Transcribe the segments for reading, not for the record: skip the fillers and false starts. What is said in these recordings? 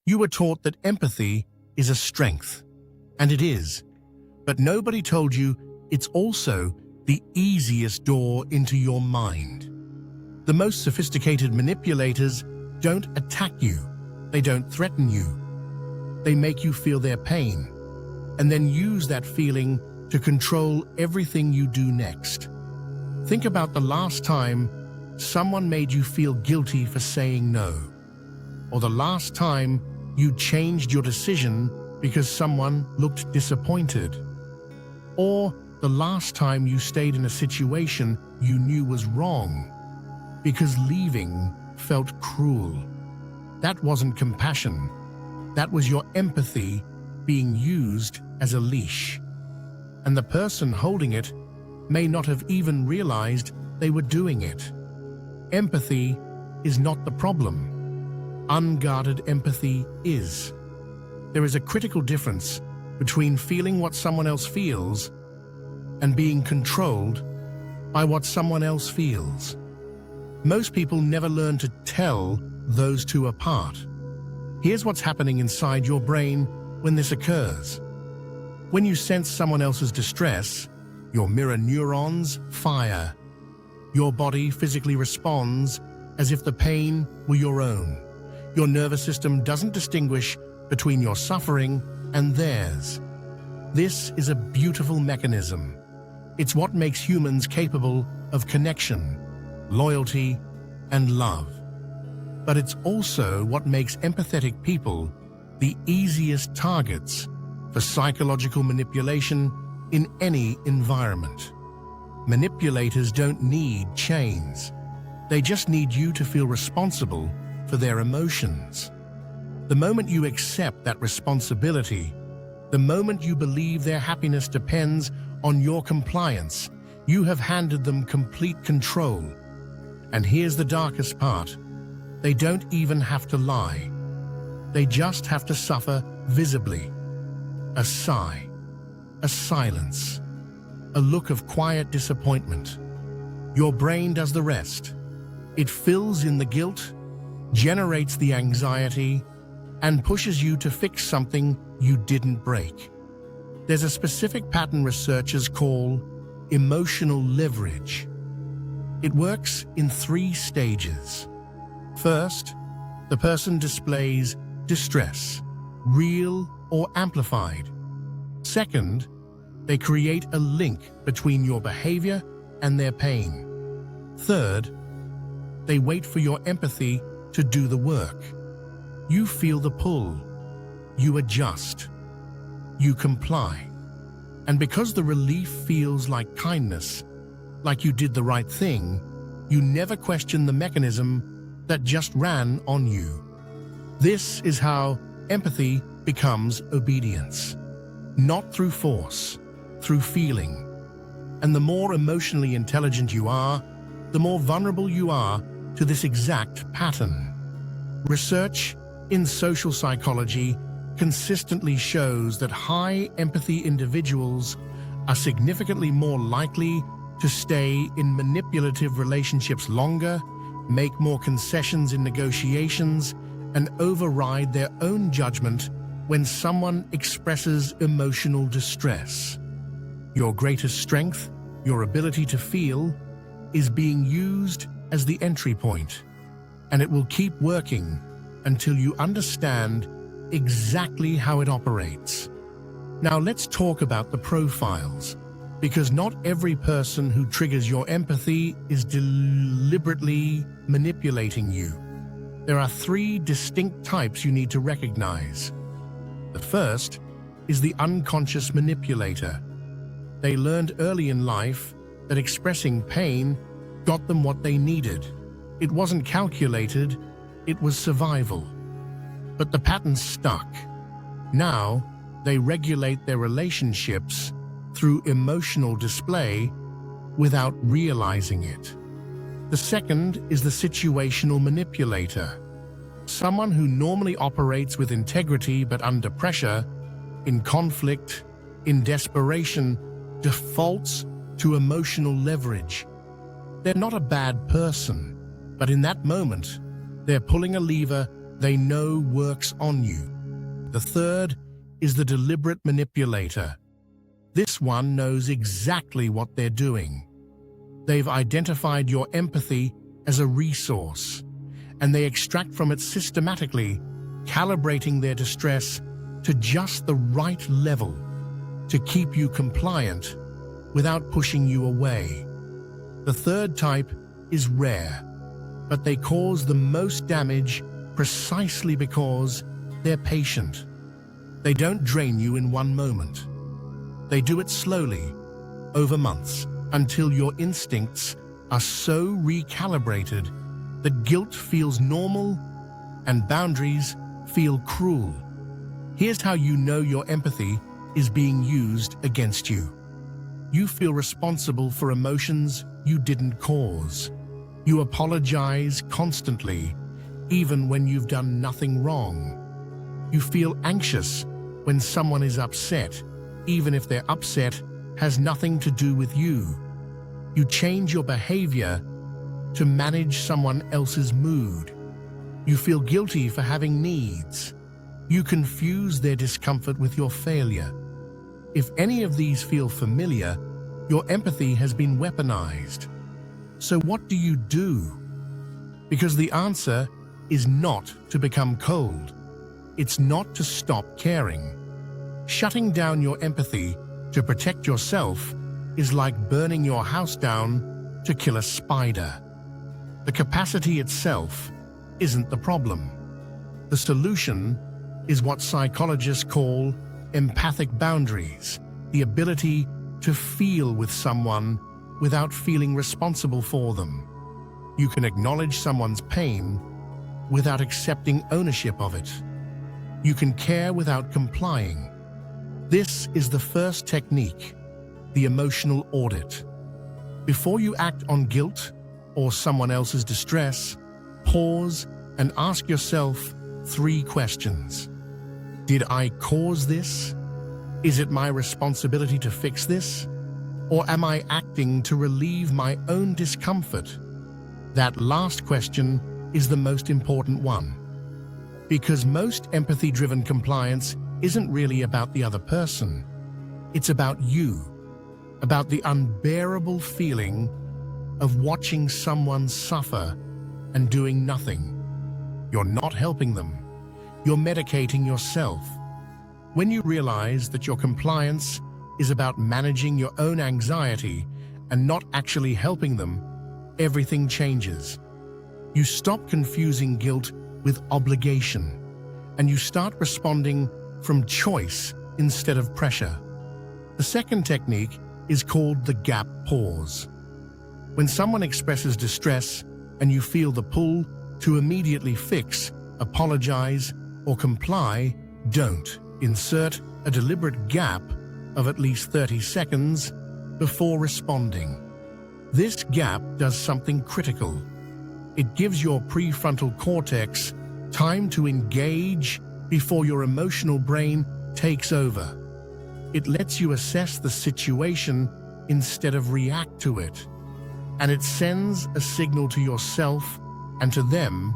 You were taught that empathy is a strength, and it is, but nobody told you it's also the easiest door into your mind. The most sophisticated manipulators don't attack you, they don't threaten you. They make you feel their pain, and then use that feeling to control everything you do next. Think about the last time someone made you feel guilty for saying no, or the last time you changed your decision because someone looked disappointed, or the last time you stayed in a situation you knew was wrong because leaving felt cruel. That wasn't compassion. That was your empathy being used as a leash. And the person holding it may not have even realized they were doing it. Empathy is not the problem. Unguarded empathy is. There is a critical difference between feeling what someone else feels and being controlled by what someone else feels. Most people never learn to tell those two apart. Here's what's happening inside your brain when this occurs. When you sense someone else's distress, your mirror neurons fire. Your body physically responds as if the pain were your own. Your nervous system doesn't distinguish between your suffering and theirs. This is a beautiful mechanism. It's what makes humans capable of connection, loyalty, and love. But it's also what makes empathetic people the easiest targets for psychological manipulation in any environment. Manipulators don't need chains. They just need you to feel responsible for their emotions. The moment you accept that responsibility, the moment you believe their happiness depends on your compliance, you have handed them complete control. And here's the darkest part. They don't even have to lie. They just have to suffer visibly. A sigh, a silence, a look of quiet disappointment. Your brain does the rest. It fills in the guilt, generates the anxiety, and pushes you to fix something you didn't break. There's a specific pattern researchers call emotional leverage. It works in 3 stages. First, the person displays distress, real or amplified. Second, they create a link between your behavior and their pain. Third, they wait for your empathy to do the work. You feel the pull. You adjust. You comply. And because the relief feels like kindness, like you did the right thing, you never question the mechanism that just ran on you. This is how empathy becomes obedience. Not through force, through feeling. And the more emotionally intelligent you are, the more vulnerable you are to this exact pattern. Research in social psychology consistently shows that high empathy individuals are significantly more likely to stay in manipulative relationships longer, make more concessions in negotiations, and override their own judgment when someone expresses emotional distress. Your greatest strength, your ability to feel, is being used as the entry point, and it will keep working until you understand exactly how it operates. Now let's talk about the profiles, because not every person who triggers your empathy is deliberately manipulating you. There are 3 distinct types you need to recognize. The first is the unconscious manipulator. They learned early in life that expressing pain got them what they needed. It wasn't calculated, it was survival. But the pattern stuck. Now, they regulate their relationships through emotional display without realizing it. The second is the situational manipulator. Someone who normally operates with integrity but under pressure, in conflict, in desperation, defaults to emotional leverage. They're not a bad person, but in that moment, they're pulling a lever they know works on you. The third is the deliberate manipulator. This one knows exactly what they're doing. They've identified your empathy as a resource, and they extract from it systematically, calibrating their distress to just the right level to keep you compliant without pushing you away. The third type is rare, but they cause the most damage precisely because they're patient. They don't drain you in one moment. They do it slowly, over months, until your instincts are so recalibrated that guilt feels normal and boundaries feel cruel. Here's how you know your empathy is being used against you. You feel responsible for emotions you didn't cause. You apologize constantly, even when you've done nothing wrong. You feel anxious when someone is upset, even if their upset has nothing to do with you. You change your behavior to manage someone else's mood. You feel guilty for having needs. You confuse their discomfort with your failure. If any of these feel familiar, your empathy has been weaponized. So what do you do? Because the answer is not to become cold. It's not to stop caring. Shutting down your empathy to protect yourself is like burning your house down to kill a spider. The capacity itself isn't the problem. The solution is what psychologists call empathic boundaries, the ability to feel with someone without feeling responsible for them. You can acknowledge someone's pain without accepting ownership of it. You can care without complying. This is the first technique, the emotional audit. Before you act on guilt or someone else's distress, pause and ask yourself 3 questions. Did I cause this? Is it my responsibility to fix this? Or am I acting to relieve my own discomfort? That last question is the most important one. Because most empathy-driven compliance isn't really about the other person. It's about you, about the unbearable feeling of watching someone suffer and doing nothing. You're not helping them. You're medicating yourself. When you realize that your compliance is about managing your own anxiety and not actually helping them, everything changes. You stop confusing guilt with obligation, and you start responding from choice instead of pressure. The second technique is called the gap pause. When someone expresses distress and you feel the pull to immediately fix, apologize, or comply, don't. Insert a deliberate gap of at least 30 seconds before responding. This gap does something critical. It gives your prefrontal cortex time to engage before your emotional brain takes over. It lets you assess the situation instead of react to it. And it sends a signal to yourself and to them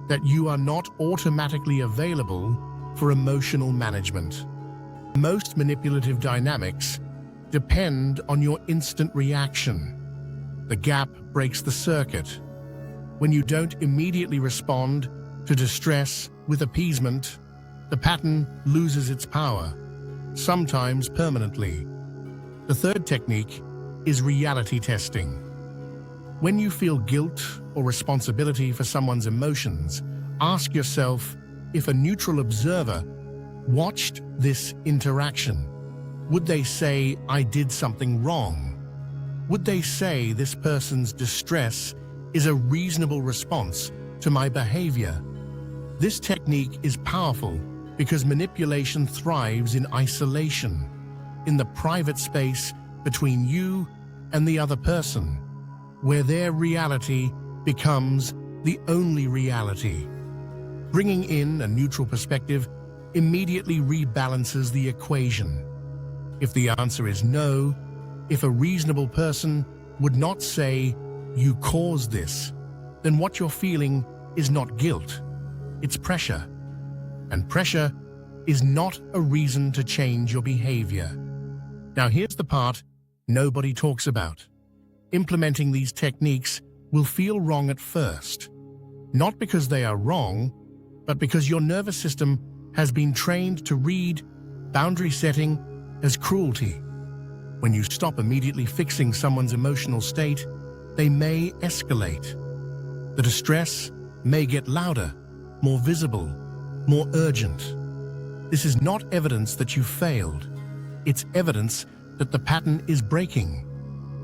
that you are not automatically available for emotional management. Most manipulative dynamics depend on your instant reaction. The gap breaks the circuit. When you don't immediately respond to distress with appeasement, the pattern loses its power, sometimes permanently. The third technique is reality testing. When you feel guilt or responsibility for someone's emotions, ask yourself if a neutral observer watched this interaction. Would they say, "I did something wrong"? Would they say this person's distress is a reasonable response to my behavior? This technique is powerful because manipulation thrives in isolation, in the private space between you and the other person, where their reality becomes the only reality. Bringing in a neutral perspective immediately rebalances the equation. If the answer is no, if a reasonable person would not say, "You caused this," then what you're feeling is not guilt. it's pressure. And pressure is not a reason to change your behavior. Now here's the part nobody talks about. Implementing these techniques will feel wrong at first. Not because they are wrong, but because your nervous system has been trained to read boundary setting as cruelty. When you stop immediately fixing someone's emotional state, they may escalate. The distress may get louder, more visible, more urgent. This is not evidence that you failed. It's evidence that the pattern is breaking,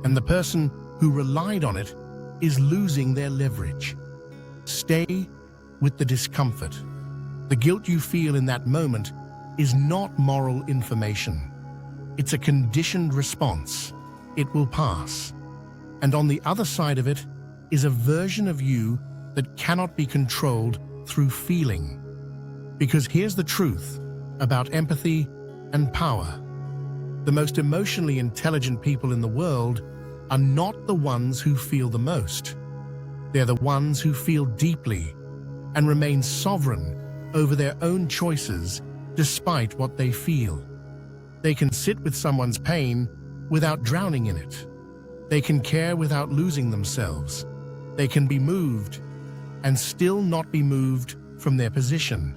and the person who relied on it is losing their leverage. Stay with the discomfort. The guilt you feel in that moment is not moral information. It's a conditioned response. It will pass. And on the other side of it is a version of you that cannot be controlled through feeling. Because here's the truth about empathy and power. The most emotionally intelligent people in the world are not the ones who feel the most. They're the ones who feel deeply and remain sovereign over their own choices despite what they feel. They can sit with someone's pain without drowning in it. They can care without losing themselves. They can be moved and still not be moved from their position.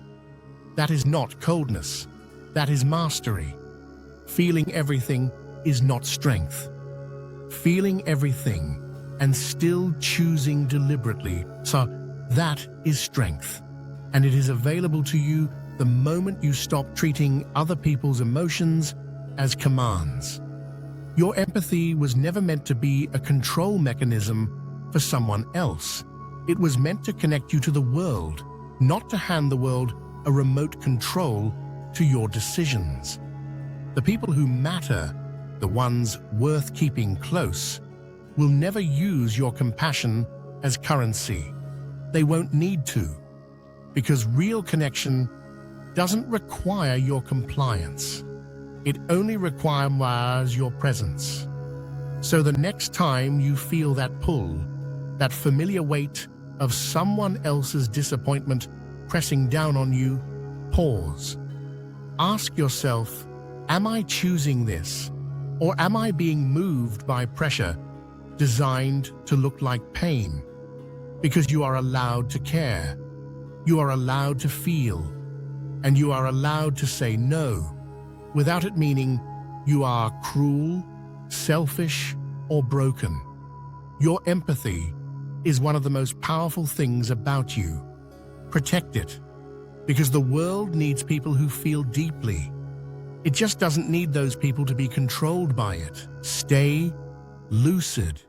That is not coldness. That is mastery. Feeling everything is not strength. Feeling everything and still choosing deliberately, so that is strength. And it is available to you the moment you stop treating other people's emotions as commands. Your empathy was never meant to be a control mechanism for someone else. It was meant to connect you to the world, not to hand the world a remote control to your decisions. The people who matter, the ones worth keeping close, will never use your compassion as currency. They won't need to, because real connection doesn't require your compliance. It only requires your presence. So the next time you feel that pull, that familiar weight of someone else's disappointment pressing down on you, pause. Ask yourself, am I choosing this, or am I being moved by pressure designed to look like pain? Because you are allowed to care, you are allowed to feel, and you are allowed to say no, without it meaning you are cruel, selfish, or broken. Your empathy is one of the most powerful things about you. Protect it, because the world needs people who feel deeply. It just doesn't need those people to be controlled by it. Stay lucid.